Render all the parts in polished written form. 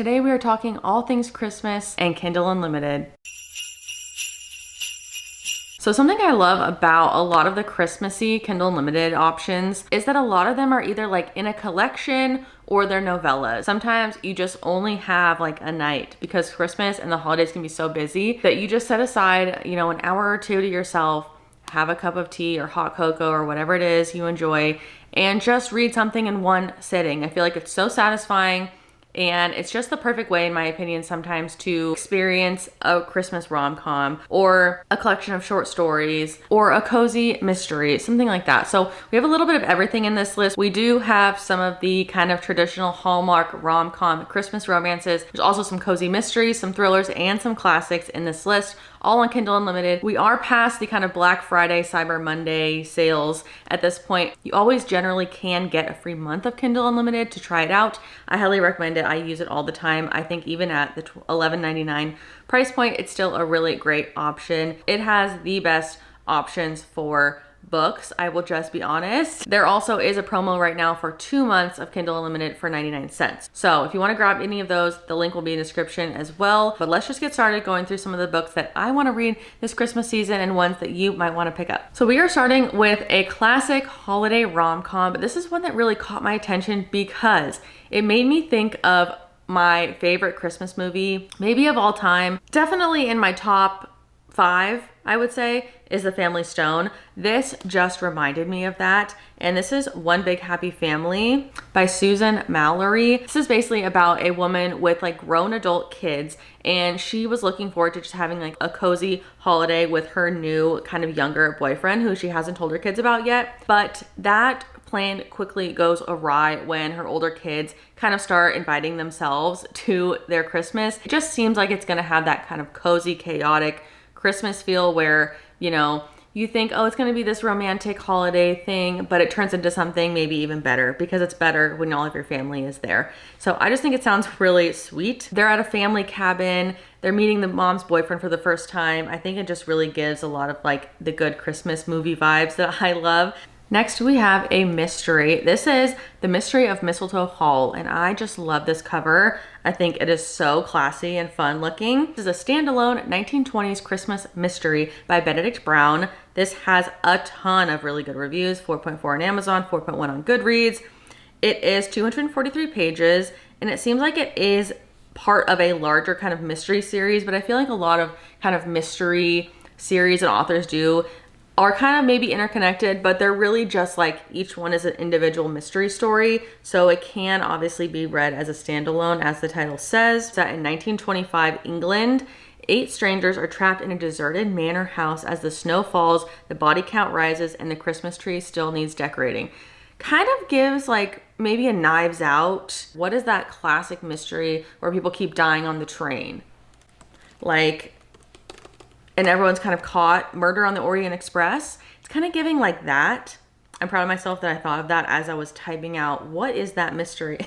Today we are talking all things Christmas and Kindle Unlimited. So something I love about a lot of the Christmassy Kindle Unlimited options is that a lot of them are either like in a collection or they're novellas. Sometimes you just only have like a night because Christmas and the holidays can be so busy that you just set aside, an hour or two to yourself, have a cup of tea or hot cocoa or whatever it is you enjoy, and just read something in one sitting. I feel like it's so satisfying. And it's just the perfect way, in my opinion, sometimes to experience a Christmas rom-com or a collection of short stories or a cozy mystery, something like that. So we have a little bit of everything in this list. We do have some of the kind of traditional Hallmark rom-com Christmas romances. There's also some cozy mysteries, some thrillers, and some classics in this list, all on Kindle Unlimited. We are past the kind of Black Friday, Cyber Monday sales at this point. You always generally can get a free month of Kindle Unlimited to try it out. I highly recommend it. I use it all the time. I think even at the $11.99 price point, it's still a really great option. It has the best options for books, I will just be honest. There also is a promo right now for 2 months of Kindle Unlimited for 99 cents. So if you want to grab any of those, the link will be in the description as well. But let's just get started going through some of the books that I want to read this Christmas season and ones that you might want to pick up. So we are starting with a classic holiday rom-com, but this is one that really caught my attention because it made me think of my favorite Christmas movie, maybe of all time. Definitely in my top 5, I would say, is The Family Stone. This just reminded me of that. And this is One Big Happy Family by Susan Mallory. This is basically about a woman with like grown adult kids, and she was looking forward to just having like a cozy holiday with her new kind of younger boyfriend who she hasn't told her kids about yet. But that plan quickly goes awry when her older kids kind of start inviting themselves to their Christmas. It just seems like it's gonna have that kind of cozy, chaotic Christmas feel where, you think, oh, it's going to be this romantic holiday thing, but it turns into something maybe even better because it's better when all of your family is there. So I just think it sounds really sweet. They're at a family cabin. They're meeting the mom's boyfriend for the first time. I think it just really gives a lot of like the good Christmas movie vibes that I love. Next, we have a mystery. This is The Mystery of Mistletoe Hall, and I just love this cover. I think it is so classy and fun looking. This is a standalone 1920s Christmas mystery by Benedict Brown. This has a ton of really good reviews, 4.4 on Amazon, 4.1 on Goodreads. It is 243 pages, and it seems like it is part of a larger kind of mystery series, but I feel like a lot of kind of mystery series that authors do are kind of maybe interconnected, but they're really just like each one is an individual mystery story. So it can obviously be read as a standalone, as the title says. Set in 1925 England. 8 strangers are trapped in a deserted manor house. As the snow falls, the body count rises, and the Christmas tree still needs decorating. Kind of gives like maybe a Knives Out. What is that classic mystery where people keep dying on the train? And everyone's kind of caught. Murder on the Orient Express. It's kind of giving like that. I'm proud of myself that I thought of that as I was typing out, what is that mystery?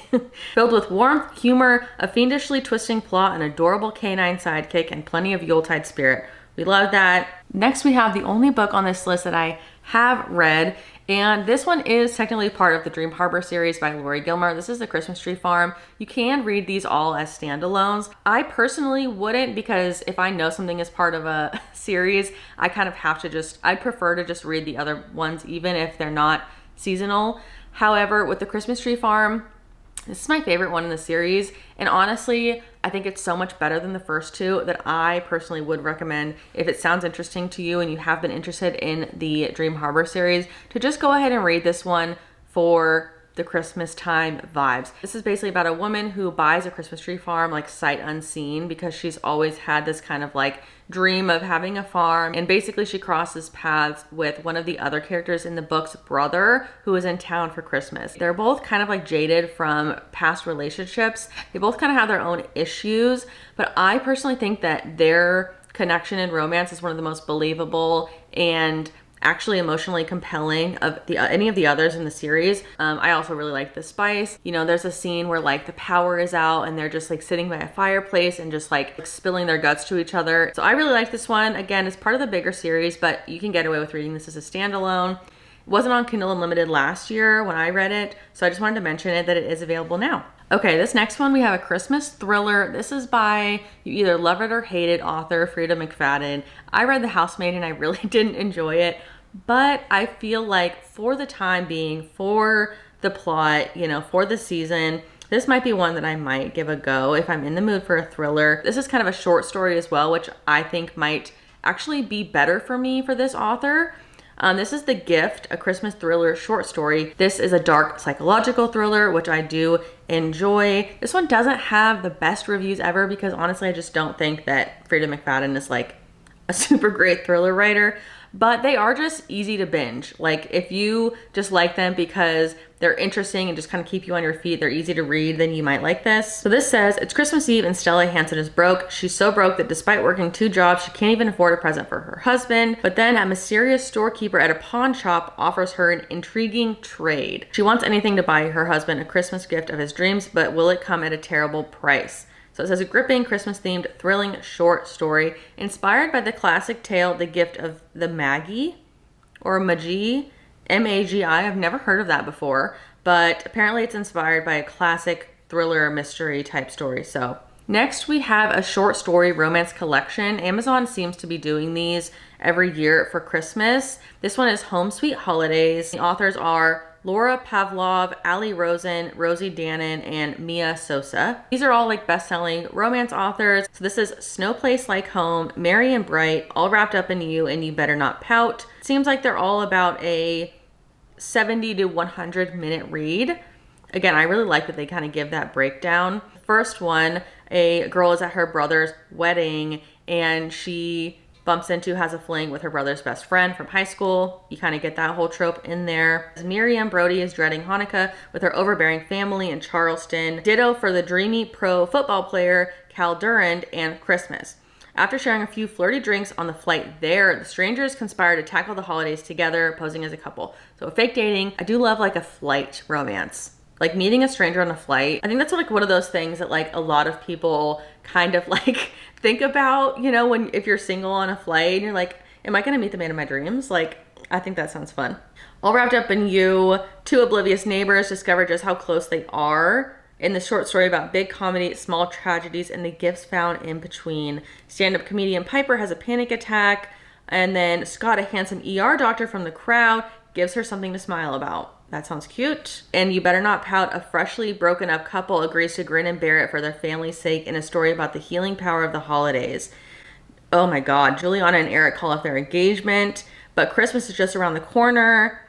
Filled with warmth, humor, a fiendishly twisting plot, an adorable canine sidekick, and plenty of Yuletide spirit. We love that. Next, we have the only book on this list that I have read, and this one is technically part of the Dream Harbor series by Lori Gilmer. This is The Christmas Tree Farm. You can read these all as standalones. I personally wouldn't, because if I know something is part of a series, I kind of have to I'd prefer to just read the other ones even if they're not seasonal. However, with The Christmas Tree Farm, this is my favorite one in the series, and honestly, I think it's so much better than the first two that I personally would recommend, if it sounds interesting to you and you have been interested in the Dream Harbor series, to just go ahead and read this one for the Christmas time vibes. This is basically about a woman who buys a Christmas tree farm like sight unseen because she's always had this kind of like dream of having a farm, and basically she crosses paths with one of the other characters in the book's brother who is in town for Christmas. They're both kind of like jaded from past relationships. They both kind of have their own issues, but I personally think that their connection and romance is one of the most believable and actually emotionally compelling of any of the others in the series. I also really like the spice. There's a scene where like the power is out and they're just like sitting by a fireplace and just like spilling their guts to each other. So I really like this one. Again, it's part of the bigger series, but you can get away with reading this as a standalone. It wasn't on Kindle Unlimited last year when I read it, so I just wanted to mention it that it is available now. Okay, this next one, we have a Christmas thriller. This is by, you either love it or hate it, author Frida McFadden. I read The Housemaid and I really didn't enjoy it, but I feel like for the time being, for the plot, you know, for the season, this might be one that I might give a go if I'm in the mood for a thriller. This is kind of a short story as well, which I think might actually be better for me for this author. This is The Gift, a Christmas thriller short story. This is a dark psychological thriller, which I do enjoy. This one doesn't have the best reviews ever because honestly, I just don't think that Frida McFadden is like a super great thriller writer, but they are just easy to binge. Like if you just like them because they're interesting and just kind of keep you on your feet, they're easy to read, then you might like this. So this says, it's Christmas Eve and Stella Hansen is broke. She's so broke that despite working 2 jobs, she can't even afford a present for her husband. But then a mysterious storekeeper at a pawn shop offers her an intriguing trade. She wants anything to buy her husband a Christmas gift of his dreams, but will it come at a terrible price? So it says a gripping Christmas-themed, thrilling short story inspired by the classic tale, The Gift of the Magi, or Magi, M-A-G-I. I've never heard of that before, but apparently it's inspired by a classic thriller mystery type story. So next we have a short story romance collection. Amazon seems to be doing these every year for Christmas. This one is Home Sweet Holidays. The authors are Laura Pavlov, Ali Rosen, Rosie Dannon, and Mia Sosa. These are all like best-selling romance authors. So this is Snow Place Like Home, Merry and Bright, All Wrapped Up in You, and You Better Not Pout. Seems like they're all about a 70 to 100 minute read. Again, I really like that they kind of give that breakdown. First one, a girl is at her brother's wedding and she has a fling with her brother's best friend from high school. You kind of get that whole trope in there. Miriam Brody is dreading Hanukkah with her overbearing family in Charleston. Ditto for the dreamy pro football player Cal Durand and Christmas. After sharing a few flirty drinks on the flight there, the strangers conspire to tackle the holidays together, posing as a couple. So fake dating. I do love like a flight romance. Like meeting a stranger on a flight. I think that's like one of those things that like a lot of people kind of like think about, you know, if you're single on a flight and you're like, am I gonna meet the man of my dreams? Like, I think that sounds fun. All Wrapped Up in You, 2 oblivious neighbors discover just how close they are in the short story about big comedy, small tragedies, and the gifts found in between. Stand-up comedian Piper has a panic attack, and then Scott, a handsome ER doctor from the crowd, gives her something to smile about. That sounds cute. And You Better Not Pout, a freshly broken up couple agrees to grin and bear it for their family's sake in a story about the healing power of the holidays. Oh my God, Juliana and Eric call off their engagement, but Christmas is just around the corner.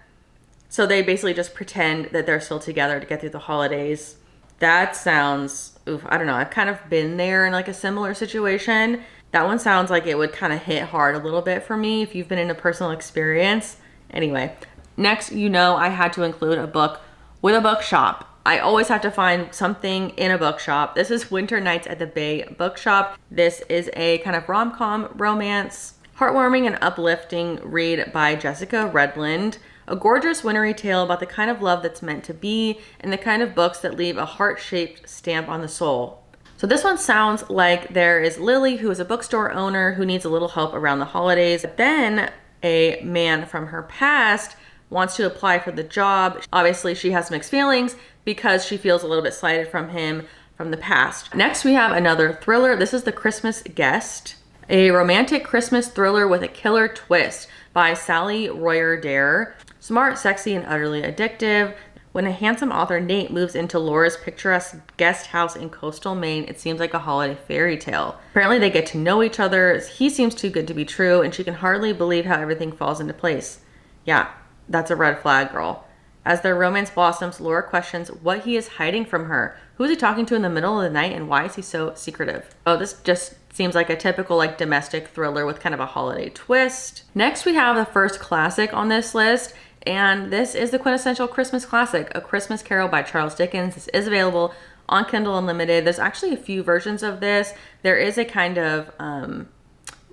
So they basically just pretend that they're still together to get through the holidays. That sounds, oof, I don't know. I've kind of been there in like a similar situation. That one sounds like it would kind of hit hard a little bit for me if you've been in a personal experience. Anyway. Next, you know, I had to include a book with a bookshop. I always have to find something in a bookshop. This is Winter Nights at the Bay Bookshop. This is a kind of rom-com romance, heartwarming and uplifting read by Jessica Redland. A gorgeous wintry tale about the kind of love that's meant to be and the kind of books that leave a heart-shaped stamp on the soul. So this one sounds like there is Lily, who is a bookstore owner who needs a little help around the holidays. But then a man from her past wants to apply for the job. Obviously, she has mixed feelings because she feels a little bit slighted from him from the past. Next, we have another thriller. This is The Christmas Guest, a romantic Christmas thriller with a killer twist by Sally Royer Dare. Smart, sexy, and utterly addictive. When a handsome author, Nate, moves into Laura's picturesque guest house in coastal Maine, it seems like a holiday fairy tale. Apparently, they get to know each other. He seems too good to be true, and she can hardly believe how everything falls into place. Yeah. That's a red flag, girl. As their romance blossoms, Laura questions what he is hiding from her. Who is he talking to in the middle of the night and why is he so secretive? Oh, this just seems like a typical like domestic thriller with kind of a holiday twist. Next, we have the first classic on this list, and this is the quintessential Christmas classic, A Christmas Carol by Charles Dickens. This is available on Kindle Unlimited. There's actually a few versions of this. There is a kind of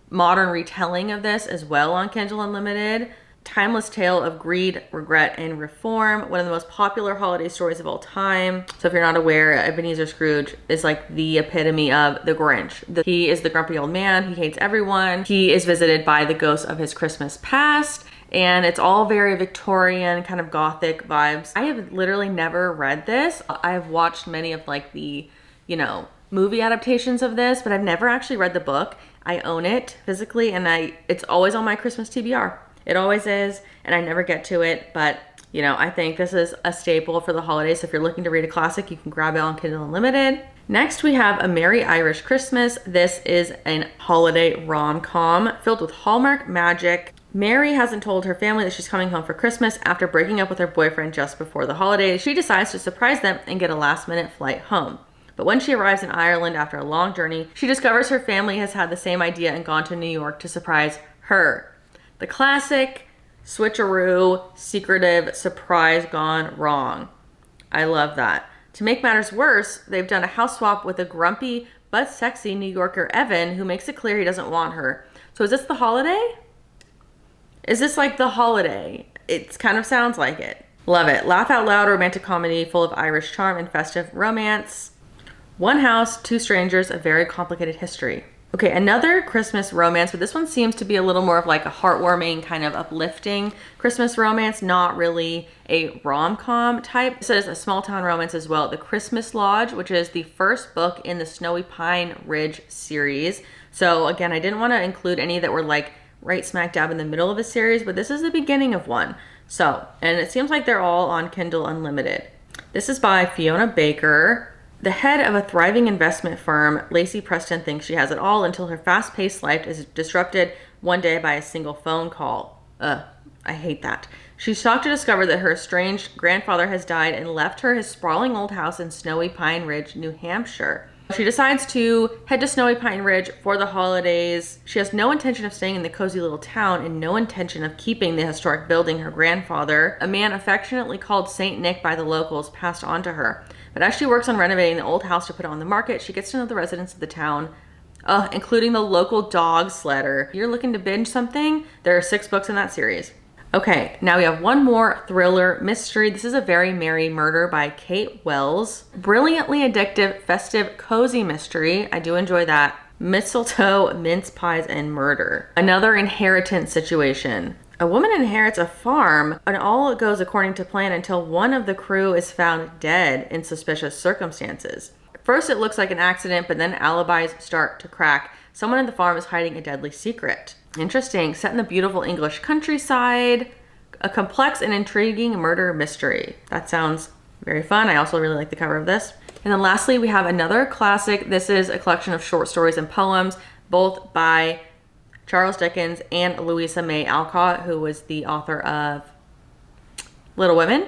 modern retelling of this as well on Kindle Unlimited. Timeless tale of greed, regret, and reform. One of the most popular holiday stories of all time. So if you're not aware, Ebenezer Scrooge is like the epitome of the Grinch. He is the grumpy old man. He hates everyone. He is visited by the ghosts of his Christmas past. and it's all very Victorian, kind of gothic vibes. I have literally never read this. I have watched many of like the, you know, movie adaptations of this, but I've never actually read the book. I own it physically, and it's always on my Christmas TBR. It always is, and I never get to it, but you know, I think this is a staple for the holidays. So if you're looking to read a classic, you can grab it on Kindle Unlimited. Next, we have A Merry Irish Christmas. This is an holiday rom-com filled with Hallmark magic. Mary hasn't told her family that she's coming home for Christmas after breaking up with her boyfriend just before the holidays. She decides to surprise them and get a last-minute flight home. But when she arrives in Ireland after a long journey, she discovers her family has had the same idea and gone to New York to surprise her. The classic switcheroo, secretive surprise gone wrong. I love that. To make matters worse, they've done a house swap with a grumpy but sexy New Yorker, Evan, who makes it clear he doesn't want her. So is this the holiday? Is this like the holiday? It kind of sounds like it. Love it. Laugh out loud romantic comedy full of Irish charm and festive romance. One house, two strangers, a very complicated history. Okay, another Christmas romance, but this one seems to be a little more of like a heartwarming, kind of uplifting Christmas romance, not really a rom-com type. This is a small town romance as well. The Christmas Lodge, which is the first book in the Snowy Pine Ridge series. So again, I didn't want to include any that were like right smack dab in the middle of a series, but this is the beginning of one. So, and it seems like they're all on Kindle Unlimited. This is by Fiona Baker. The head of a thriving investment firm, Lacey Preston thinks she has it all until her fast-paced life is disrupted one day by a single phone call. I hate that. She's shocked to discover that her estranged grandfather has died and left her his sprawling old house in Snowy Pine Ridge, New Hampshire. She decides to head to Snowy Pine Ridge for the holidays. She has no intention of staying in the cozy little town and no intention of keeping the historic building her grandfather, a man affectionately called Saint Nick by the locals, passed on to her. But as she works on renovating the old house to put it on the market, she gets to know the residents of the town, including the local dog sledder. If you're looking to binge something, there are 6 books in that series. Okay, now we have one more thriller mystery. This is A Very Merry Murder by Kate Wells. Brilliantly addictive, festive, cozy mystery. I do enjoy that. Mistletoe, mince pies, and murder. Another inheritance situation. A woman inherits a farm, and all goes according to plan until one of the crew is found dead in suspicious circumstances. First, it looks like an accident, but then alibis start to crack. Someone in the farm is hiding a deadly secret. Interesting. Set in the beautiful English countryside. A complex and intriguing murder mystery. That sounds very fun. I also really like the cover of this. And then lastly, we have another classic. This is a collection of short stories and poems, both by Charles Dickens and Louisa May Alcott, who was the author of Little Women.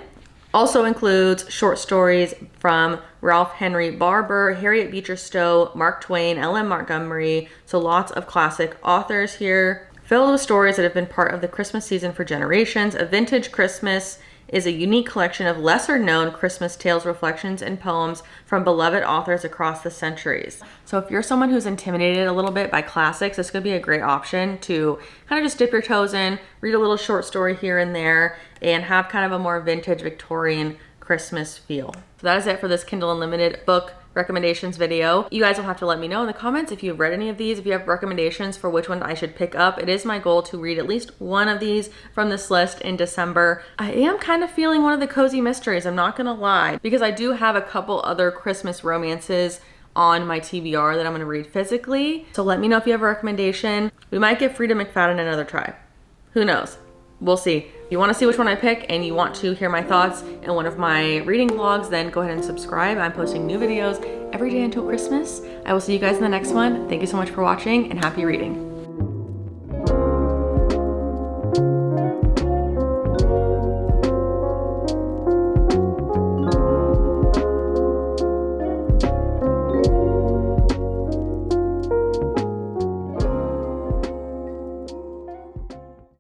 Also includes short stories from Ralph Henry Barber, Harriet Beecher Stowe, Mark Twain, L.M. Montgomery. So lots of classic authors here, filled with stories that have been part of the Christmas season for generations. A Vintage Christmas is a unique collection of lesser-known Christmas tales, reflections, and poems from beloved authors across the centuries. So if you're someone who's intimidated a little bit by classics, this could be a great option to kind of just dip your toes in, read a little short story here and there, and have kind of a more vintage Victorian Christmas feel. So that is it for this Kindle Unlimited book recommendations video. You guys will have to let me know in the comments if you've read any of these, if you have recommendations for which one I should pick up. It is my goal to read at least one of these from this list in December. I am kind of feeling one of the cozy mysteries, I'm not gonna lie, because I do have a couple other Christmas romances on my TBR that I'm gonna read physically. So let me know if you have a recommendation. We might give Freedom McFadden another try. Who knows? We'll see. If you want to see which one I pick and you want to hear my thoughts in one of my reading vlogs, then go ahead and subscribe. I'm posting new videos every day until Christmas. I will see you guys in the next one. Thank you so much for watching and happy reading.